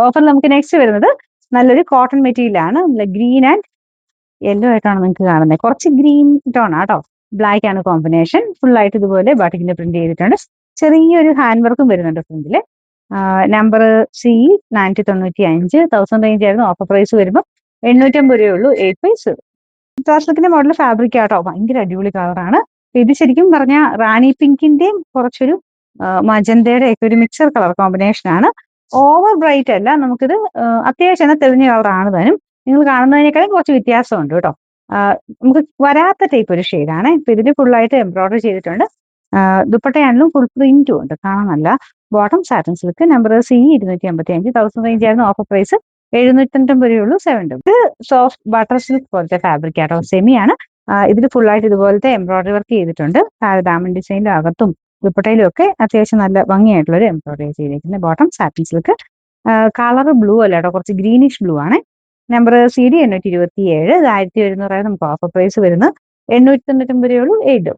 Offer നമുക്ക് next വരുന്നത് നല്ലൊരു കോട്ടൺ മെറ്റീരിയൽ ആണ്. ഗ്രീൻ ആൻഡ് യെല്ലോ ആയിട്ടാണ് നിങ്ങൾക്ക് കാണുന്നത്. കുറച്ച് ഗ്രീൻ ടോൺ ആട്ടോ. ബ്ലാക്ക് ആണ് കോമ്പിനേഷൻ. ഫുൾ ആയിട്ട് ഇതുപോലെ ബാട്ടിക്കിന്റെ പ്രിന്റ് ചെയ്തിട്ടുണ്ട്. ചെറിയൊരു ഹാൻഡ് വർക്കും വരുന്നുണ്ട് ഫ്രണ്ടില്. നമ്പർ സി 495 1000 റേഞ്ച് ആയിരുന്നു. ഓഫർ പ്രൈസ് വരുമ്പോൾ 850 രൂപയേ ഉള്ളൂ. 8 സിൽക്കിന്റെ മോഡൽ ഫാബ്രിക് ആട്ടോ. ഭയങ്കര അടിപൊളി കളറാണ്. ഇത് ശരിക്കും പറഞ്ഞാൽ റാണി പിങ്കിന്റെയും കുറച്ചൊരു മജന്തയുടെ ഒക്കെ ഒരു മിക്സർ കളർ കോമ്പിനേഷൻ ആണ്. ഓവർ ബ്രൈറ്റ് അല്ല, നമുക്കിത് അത്യാവശ്യം തെളിഞ്ഞ കളറാണ് താനും. നിങ്ങൾ കാണുന്നതിനേക്കാളും കുറച്ച് വ്യത്യാസമുണ്ട് കേട്ടോ. നമുക്ക് വരാത്ത ടൈപ്പ് ഒരു ഷെയ്ഡാണ്. ഇപ്പൊ ഇതിൽ ഫുള്ളായിട്ട് എംബ്രോയിഡറി ചെയ്തിട്ടുണ്ട്. ദുപ്പട്ടയാണെങ്കിലും ഫുൾ പ്രിന്റും ഉണ്ട്, കാണാൻ നല്ല. Bottom satin silk number C 255 1000 range ആയിരുന്നു. ഓഫർ പ്രൈസ് 750 രൂപയുള്ളൂ. 7 ഇത് സോഫ്റ്റ് ബട്ടർ സിൽക്ക് പോലത്തെ ഫാബ്രിക് ആട്ടോ. സെമി ആണ്. ഇതിൽ ഫുള്ളായിട്ട് ഇതുപോലത്തെ എംബ്രോയിഡറി വർക്ക് ചെയ്തിട്ടുണ്ട്. താഴെ ഡയമണ്ട് ഡിസൈനിലും അകത്തും ദുപ്പട്ടയിലും ഒക്കെ അത്യാവശ്യം നല്ല ഭംഗിയായിട്ടുള്ള ഒരു എംബ്രോയിഡറി ചെയ്തിരിക്കുന്നത്. Bottom satin silk. Colour blue അല്ല കേട്ടോ, കുറച്ച് ഗ്രീനിഷ് ബ്ലൂ ആണ്. നമ്പർ സി ഡി 827 1100 നമുക്ക് ഓഫർ പ്രൈസ് വരുന്നത് 899 രൂപയുള്ളൂ. 8